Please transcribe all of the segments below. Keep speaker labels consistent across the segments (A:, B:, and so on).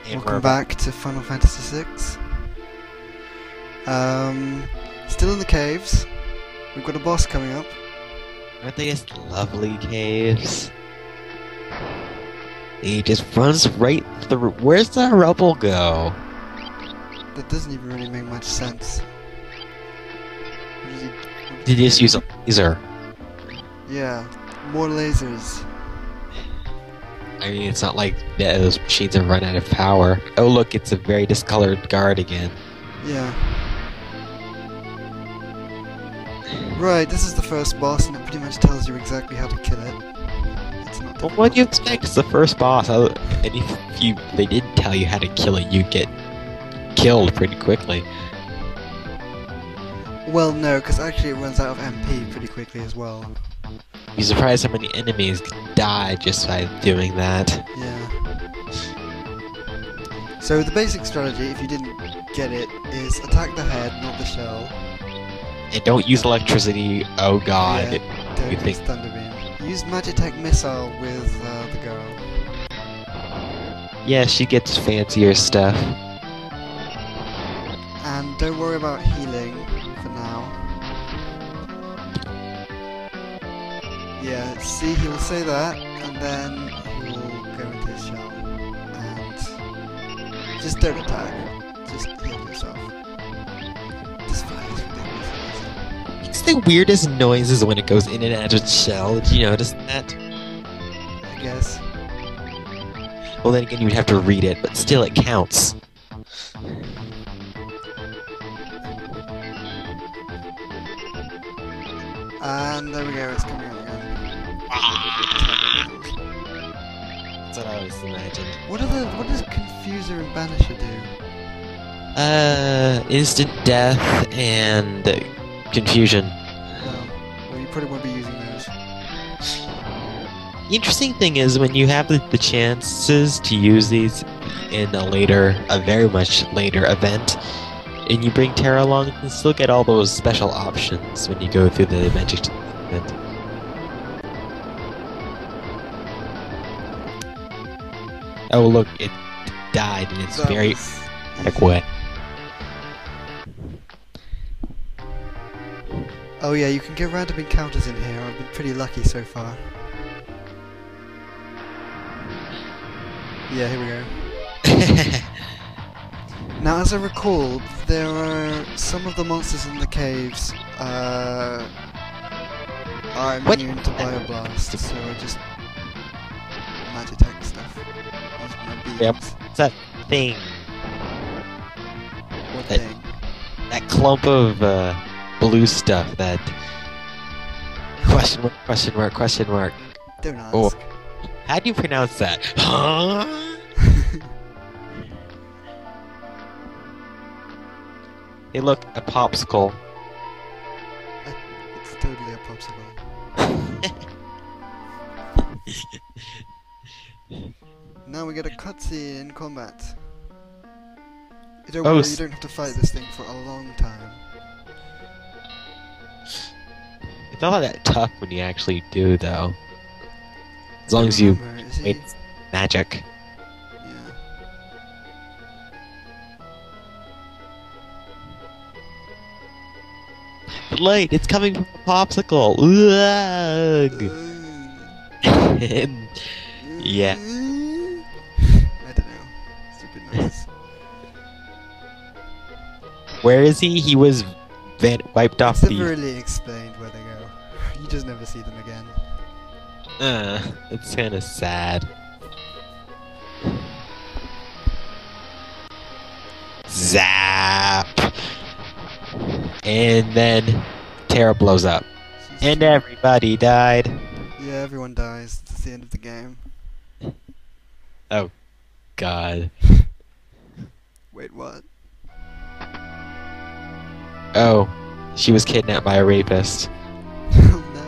A: And
B: Welcome back to Final Fantasy VI. Still in the caves. We've got a boss coming up.
A: Aren't they just lovely caves? He just runs right through. Where's the rubble go?
B: That doesn't even really make much sense. What does he...
A: Did he just use a laser?
B: Yeah, more lasers.
A: I mean, it's not like those machines have run out of power. Oh look, it's a very discolored guard again.
B: Yeah. Right, this is the first boss, and it pretty much tells you exactly how to kill it. It's not
A: Well, what do you expect? It's the first boss. And if they didn't tell you how to kill it, you'd get killed pretty quickly.
B: Well, no, because actually it runs out of MP pretty quickly as well.
A: You'd be surprised how many enemies die just by doing that.
B: Yeah. So the basic strategy, if you didn't get it, is attack the head, not the shell.
A: And don't use electricity. Oh god.
B: Yeah, don't use Thunder Beam. Use Magitech Missile with the girl.
A: Yeah, she gets fancier stuff.
B: And don't worry about healing for now. Yeah, see, he'll say that, and then he'll go into his shell. And just don't attack. Just heal yourself. This fight is ridiculous.
A: It's the weirdest noises when it goes in and out of its shell. Did you notice that?
B: I guess.
A: Well, then again, you'd have to read it, but still, it counts.
B: And there we go, it's coming out again.
A: That's what I always imagined.
B: What does Confuser and Banisher do?
A: Instant death and confusion.
B: No. Well, you probably won't be using those.
A: The interesting thing is when you have the chances to use these in a very much later event, and you bring Terra along, you can still get all those special options when you go through the magic event. Oh look, it died in its very dramatic way.
B: Oh yeah, you can get random encounters in here. I've been pretty lucky so far. Yeah, here we go. Now, as I recall, there are some of the monsters in the caves are immune to Bioblast, so I just Magitech stuff. Use my beams.
A: Yep. What's that thing?
B: What thing?
A: That clump of blue stuff that... Question mark, question mark, question mark.
B: Don't ask.
A: Oh. How do you pronounce that? Huh? Hey look, a popsicle.
B: It's totally a popsicle. Now we get a cutscene in combat. Don't worry, you don't have to fight this thing for a long time.
A: It's not that tough when you actually do, though. As long as you wait, magic.
B: Yeah.
A: The light, it's coming from a popsicle. Ugh. Yeah.
B: I don't know. Stupid noise.
A: Where is he? He was wiped off
B: It's
A: the...
B: never really explained where they go. You just never see them again.
A: It's kind of sad. Zap! And then Terra blows up. And everybody died.
B: Yeah, everyone dies. It's the end of the game.
A: Oh, God.
B: Wait, what?
A: Oh, she was kidnapped by a rapist.
B: Oh no.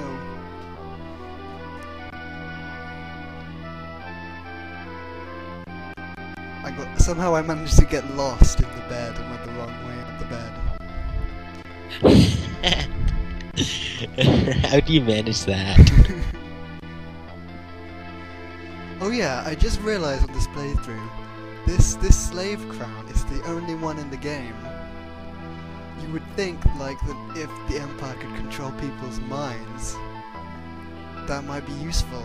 B: Somehow I managed to get lost in the bed and went the wrong way up the bed.
A: How do you manage that?
B: Oh yeah, I just realised on this playthrough This slave crown is the only one in the game. You would think, like, that if the Empire could control people's minds, that might be useful.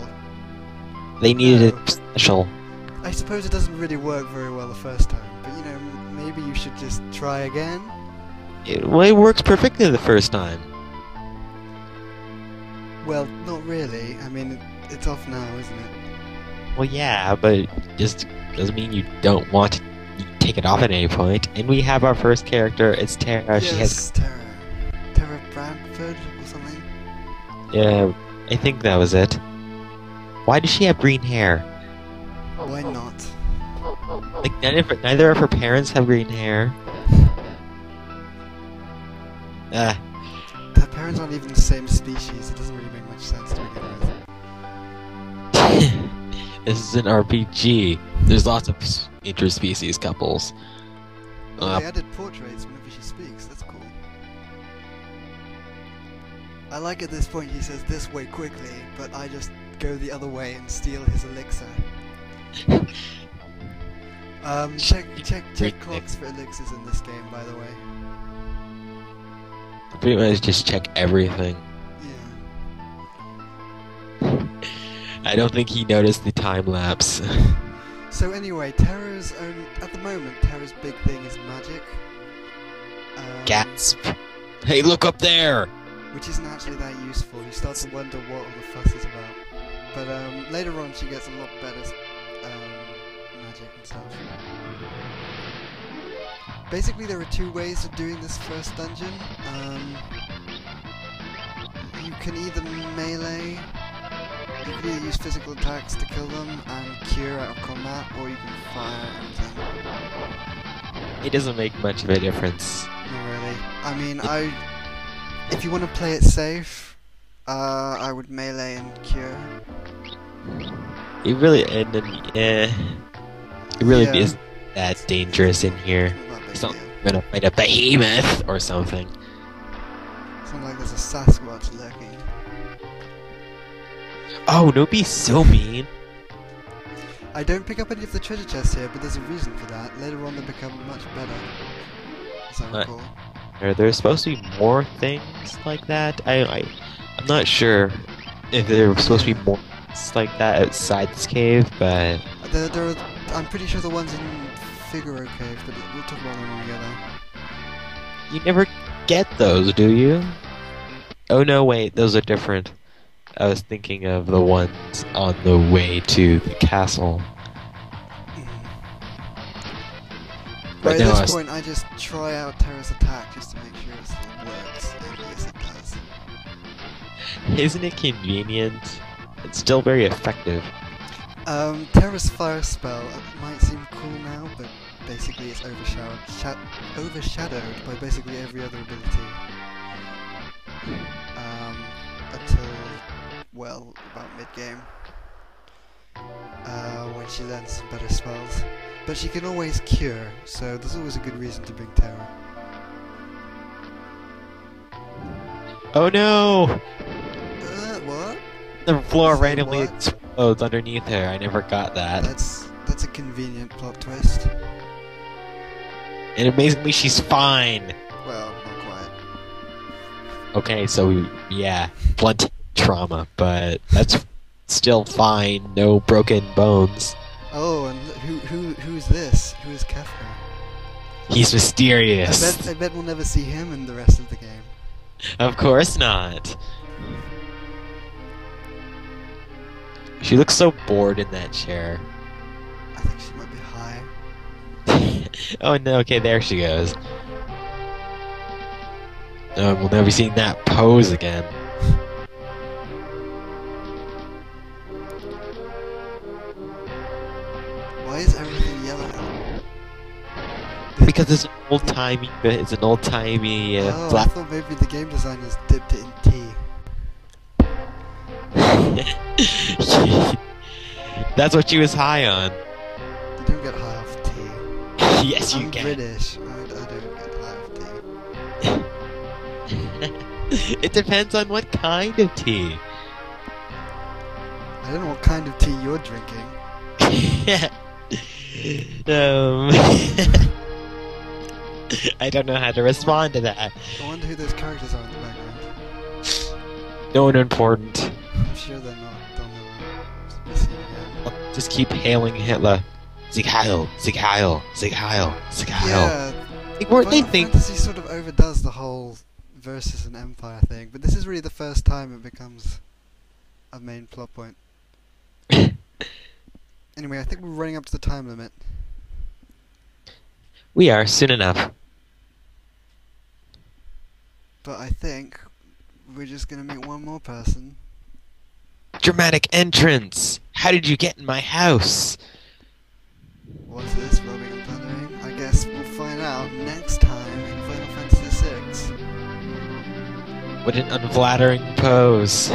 A: They needed it special.
B: I suppose it doesn't really work very well the first time, but you know, maybe you should just try again?
A: It works perfectly the first time.
B: Well, not really. I mean, it's off now, isn't it?
A: Well, yeah, but just doesn't mean you don't want to take it off at any point. And we have our first character. It's Tara.
B: Yes,
A: She has
B: Tara Bradford or something?
A: Yeah, I think that was it. Why does she have green hair?
B: Why not?
A: Like neither of her parents have green hair.
B: Their parents aren't even the same species. It doesn't really make much sense to begin with.
A: This is an RPG. There's lots of interspecies couples.
B: Oh, they added portraits whenever she speaks. That's cool. I like at this point he says this way quickly, but I just go the other way and steal his elixir. Check clocks for elixirs in this game, by the way.
A: Pretty much just check everything.
B: Yeah.
A: I don't think he noticed the time lapse.
B: So anyway, at the moment, Tara's big thing is magic.
A: Gasp! Hey, look up there!
B: Which isn't actually that useful. You start to wonder what all the fuss is about. But later on, she gets a lot better magic and stuff. Basically, there are two ways of doing this first dungeon. You can either melee, you can either use physical attacks to kill them and cure out of combat, or you can fire anything.
A: It doesn't make much of a difference.
B: Not really. I mean, if you want to play it safe, I would melee and cure.
A: It really isn't that dangerous in here. It's not gonna fight a behemoth or something.
B: It's not like there's a Sasquatch lurking.
A: Oh, don't be so mean.
B: I don't pick up any of the treasure chests here, but there's a reason for that. Later on they become much better, as I recall.
A: Are there supposed to be more things like that? I'm not sure if there were supposed to be more things like that outside this cave, but...
B: I'm pretty sure the ones in Figaro Cave, but we'll talk about them when we get there.
A: You never get those, do you? Oh no, wait, those are different. I was thinking of the ones on the way to the castle.
B: But at this point, I just try out Tara's attack just to make sure it still works, and yes it does.
A: Isn't it convenient? It's still very effective.
B: Tara's fire spell might seem cool now, but basically it's overshadowed by basically every other ability. Until, well, about mid-game. When she learns some better spells. But she can always cure, so there's always a good reason to bring Tara.
A: Oh no!
B: What?
A: The floor
B: Say
A: randomly
B: what?
A: explodes underneath her. I never got that.
B: That's a convenient plot twist.
A: And amazingly, she's fine.
B: Well, not quite.
A: Okay, so yeah, blunt trauma, but that's still fine. No broken bones.
B: Oh, and who's this? Who is Kefka?
A: He's mysterious.
B: I bet we'll never see him in the rest of the game.
A: Of course not. She looks so bored in that chair.
B: I think she might be high.
A: Oh no, okay, there she goes. Oh, we'll never see that pose again.
B: Why is everything yellow?
A: Because it's an old-timey,
B: oh, I
A: black.
B: thought maybe the game designers dipped it in tea.
A: That's what she was high on.
B: You don't get high off tea.
A: Yes, you
B: I'm
A: can.
B: British. I don't get high off tea.
A: It depends on what kind of tea.
B: I don't know what kind of tea you're drinking.
A: Um, I don't know how to respond to that.
B: I wonder who those characters are in the background.
A: No one important.
B: I'm sure they're not. Don't be seen again.
A: I'll just keep hailing Hitler. Sieg Heil, Sieg Heil, Sieg Heil, Sieg Heil.
B: Yeah,
A: They
B: Final
A: think
B: Fantasy sort of overdoes the whole versus an empire thing, but this is really the first time it becomes a main plot point. Anyway, I think we're running up to the time limit.
A: we are soon enough.
B: But I think we're just gonna meet one more person.
A: Dramatic entrance! How did you get in my house?
B: What's this, robbing and plundering? I guess we'll find out next time in Final Fantasy VI.
A: What an unflattering pose.